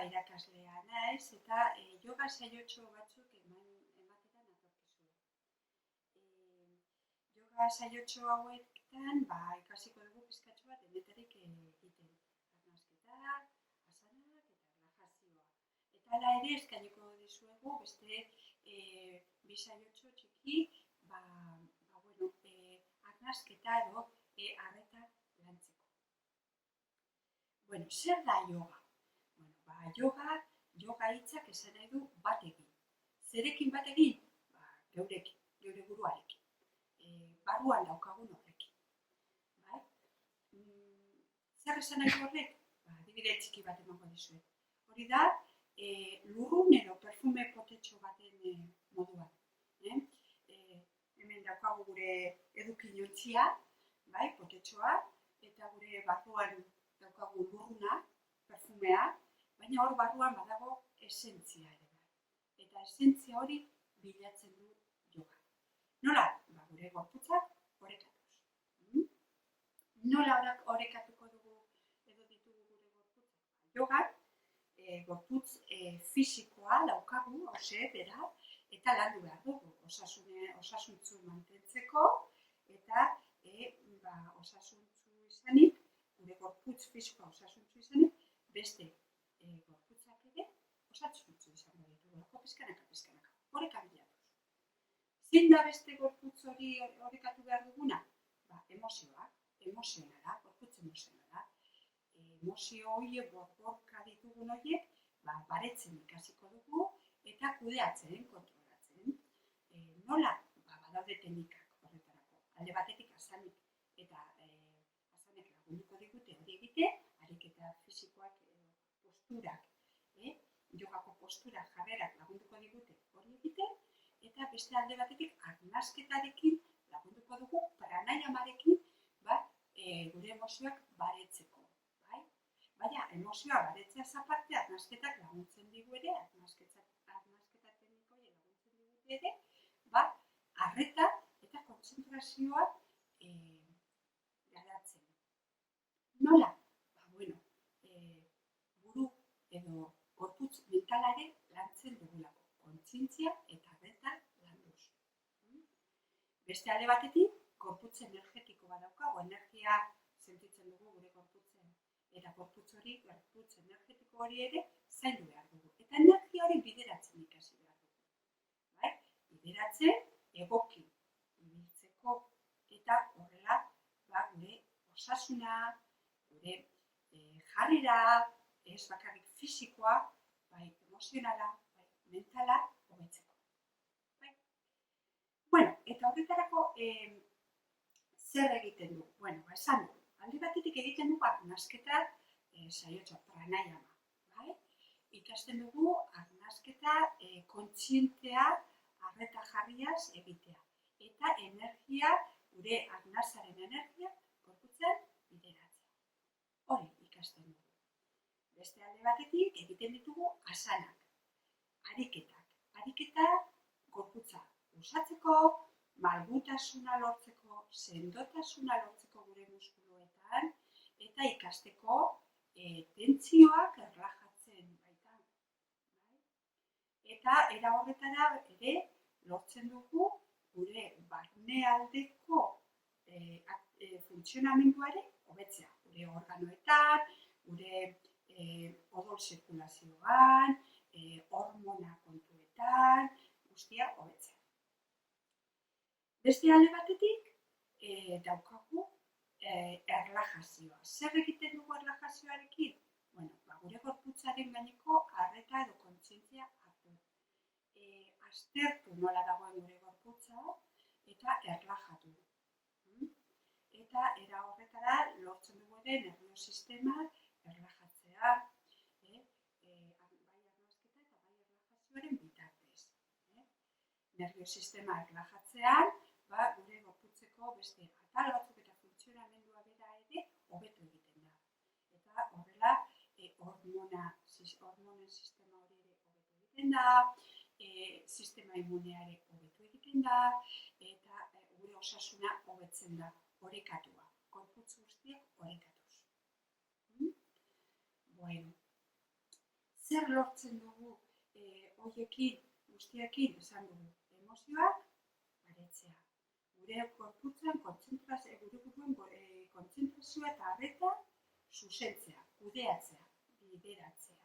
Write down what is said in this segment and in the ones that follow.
irakaslea naiz eta yoga saiotxo batzuk ematetan natorkizue. Yoga saiotxo hauetan ikasiko dugu pizkatxo bat denetarik egiten. Arnasketa, asanak eta relajazioa. Eta hala ere eskainiko dizuegu beste bi saiotxo txiki arnasketa edo arreta lantzeko. Zer da yoga? Yoga hitzak esan nahi du bat egin. Zerekin bat egin? Geurekin, geure buruarekin. Barruan daukagun horrekin. Zer esan nahi du horrek? Adibide txiki bat emango dizuet. Hori da, lurrun edo perfume potetxo baten moduan. Hemen daukagu gure edukiontzia, potetxoa, eta gure barruan daukagu lurruna, perfumea, baina hor barruan badago esentzia ere bai. Eta esentzia hori bilatzen du yoga. Nola? Gure gorputzak orekatuz. Nola orekatuko dugu edo ditugu gure gorputzak? Yogan, gorputz fisikoa daukagu, bera, eta landu behar dugu. Osasuntsu mantentzeko eta osasuntsu izanik, gure gorputz fisikoa osasuntsu izanik, beste gorputzak ere osasuntsu izango ditugulako pizkanaka, oreka bilatuz. Zein da beste gorputz hori orekatu behar duguna? Emozioak, gorputz emozionala. Emozio horiek, borborka ditugun horiek, baretzen ikasiko dugu eta kudeatzen, kontrolatzen. Nola? Badaude teknikak horretarako. Alde batetik asanik eta asanek lagunduko digute hori egite, ariketa fisikoak posturak, yogako postura jarrerak lagunduko digute hori egite, eta beste alde batetik arnasketarekin lagunduko dugu pranayamarekin gure emozioak baretzeko. Baina emozioa baretzeaz aparte arnasketak laguntzen digu ere, arnasketa tekniko hori laguntzen digute ere, arreta eta kontzentrazioa garatzen. Nola? Buru edo gorputz mentalare lantzen dugulako. Kontzientzia eta arreta landuz. Beste alde batetik, gorputz energetiko bat daukagu, energia sentitzen dugu gure gorputzen. Eta gorputz energetiko hori ere zaindu behar dugu. Eta energia hori bideratzen ikasi behar dugu. Bideratzen egoki ibiltzeko eta horrela gure osasuna, gure jarrera, ez bakarrik fisikoa, emozionala, mentala hobetzeko. Eta horretarako zer egiten du? Esan du, alde batetik egiten dugu arnasketa saiotxo, pranayama. Ikasten dugu arnasketa kontzientea arreta jarriaz egitea. Eta energia, gure arnasaren energia, gorputzen bideratzea. Hori ikasten dugu. Beste alde batetik egiten ditugu asanak, ariketak. Ariketa gorputza usatzeko, malgutasuna lortzeko, sendotasuna lortzeko gure muskuluetan, eta ikasteko tentsioak erlajatzen baitan. Eta era horretara ere lortzen dugu gure barnealdeko funtzionamenduare hobetzea. Gure organoetan, gure odol zirkulazioan, hormona kontuetan, guztia hobetzea. Beste alde batetik daukagu erlajazioa. Zer egiten dugu erlajazioarekin? Gure gorputzaren gaineko arreta edo kontzientzia hartu. Aztertu nola dagoen gure gorputza eta erlajatu. Eta era horretara lortzen dugu ere nerviosistema erlajatzea, bai arnasketa eta bai erlajazioaren bitartez. Nerviosistema erlajatzean, gure gorputzeko beste atal batzuk eta funtzionamendua bera ere hobetu egiten da. Eta horrela hormonen sistema hori ere hobetu egiten da, sistema immuneare hobetu egiten da, eta gure osasuna hobetzen da, orekatua, gorputz guztiak orekatuz. zer lortzen dugu horiekin guztiekin esan dugu emozioak baretzea. Gure gorputzan kontzentrazioa eta arreta zuzentzea, kudeatzea, lideratzea.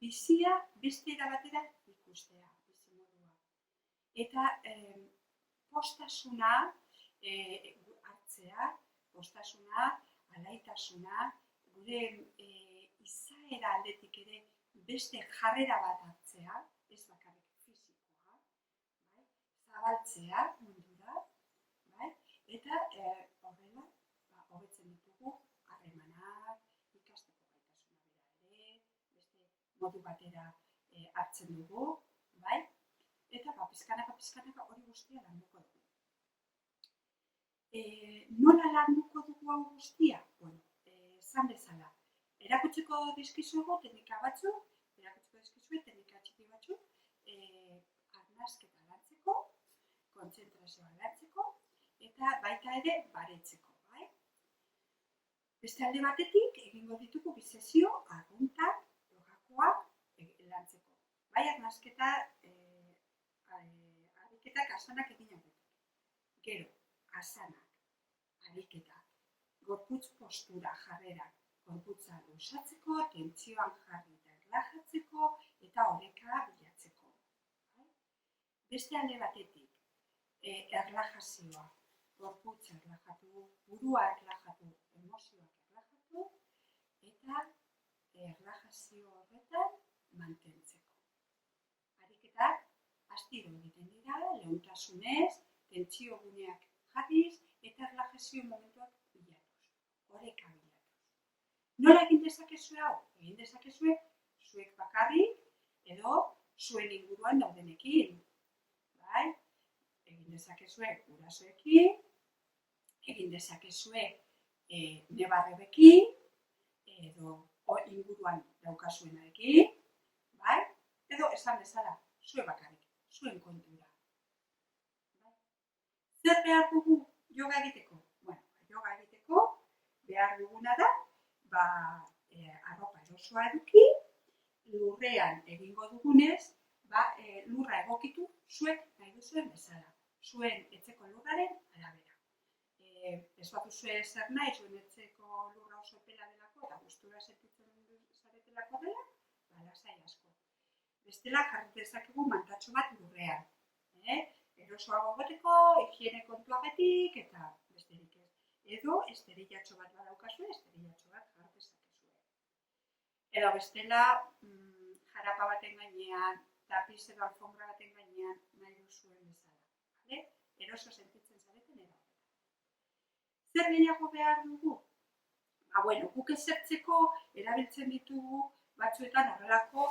Bizia beste era batera ikustea, bizimodua. Eta postasuna hartzea, postasuna, alaitasuna, gure izaera aldetik ere beste jarrera bat hartzea, ez bakarrik fisikoa, bai? Zabaltzea mundura, bai? Eta horrela hobetzen ditugu harremanak, ikasteko gaitasuna bera ere, beste modu batera hartzen dugu, bai? Eta pizkanaka hori guztia landuko dugu. Nola landuko dugu hau guztia? Bueno, esan bezala, erakutsiko dizkizuegu teknika batzuk, teknika txiki batzuk, arnasketa lantzeko, kontzentrazioa lantzeko, eta baita ere baretzeko, bai? Beste alde batetik, egingo ditugu bi sesio arruntak, jogakoak lantzeko. Bai, arnasketa, ariketak, asanak egin aurretik. Gero, asanak, ariketak, gorputz postura, jarrera, gorputza luzatzeko, tentsioan jarri eta erlajatzeko, eta oreka bilatzeko. Beste alde batetik, erlajazioa, gorputza erlajatu, burua erlajatu, emozioak erlajatu, eta erlajazio horretan mantentzeko. Ariketak astiro egiten dira, lehuntasunez, tentsio guneak jarriz, eta erlajazio momentuak bilatuz, oreka bilatuz. Nola egin dezakezue hau? Egin dezakezue zuek bakarrik edo zuen inguruan daudenekin. Bai? Egin dezakezue gurasoekin, egin dezakezue nebarrebekin, edo inguruan daukazuenarekin, bai? Edo esan bezala, zue bakarrik, zuen kontura. Bai? Zer behar dugu yoga egiteko? Bueno, yoga egiteko behar duguna da, arropa erosoa eduki, lurrean egingo dugunez, lurra egokitu zuek nahi duzuen bezala, zuen etxeko lurraren arabera. Ez baduzue zer nahi, zuen etxeko lurra oso epela delako eta gustura sentitzen zaretelako dela, lasai asko. Bestela jarri dezakegu mantatxo bat lurrean. Erosoago egoteko, higiene kontuagatik eta besterik ez. Edo esterilatxo bat badaukazue, esterilatxo bat jar dezakezue. Edo bestela jarapa baten gainean, tapiz edo alfombra baten gainean nahi duzuen bezala. Eroso sentitzen zareten edo. Zer gehiago behar dugu? Guk ezertzeko erabiltzen ditugu batzuetan horrelako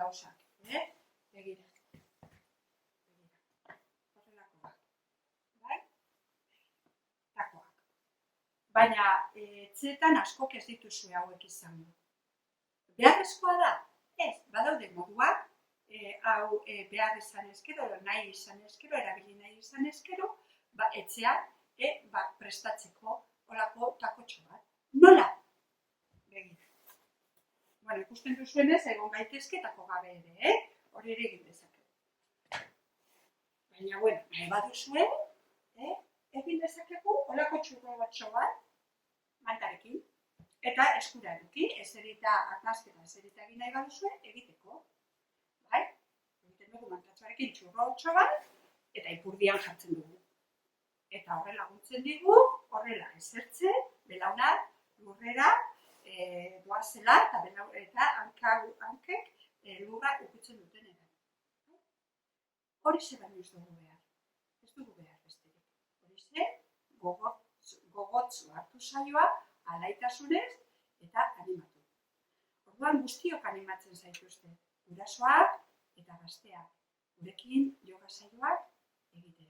gauzak. Begira. Horrelakoak. Bai? Takoak. Baina etxeetan askok ez dituzue hauek izango. Beharrezkoa da? Ez, badaude moduak, hau behar izan ezkero, nahi izan ezkero, erabili nahi izan ezkero, etxean prestatzeko olako takotxo bat. Nola? Begira. Bueno, ikusten duzuenez, egon gaitezke tako gabe ere, hori ere egin dezakegu. Baina, bueno, nahi baduzue, egin dezakegu olako txurro batxo bat, mantarekin. Eta eskura eduki, eserita arnasketa, eserita egin nahi baduzue, egiteko. Bai? Egiten dugu mantatxoarekin txurro batxo bat, eta ipurdian jartzen dugu. Eta horrela laguntzen digu, horrela esertzen, belaunak, lurrera, doazela, eta hankek lurra ukitzen dutenera. Horixe baino ez dugu behar. Ez dugu behar besterik. Horixe, gogotzu hartu saioa, alaitasunez eta animatu. Orduan guztiok animatzen zaituzte, gurasoak eta gazteak, gurekin yoga saioak egitea.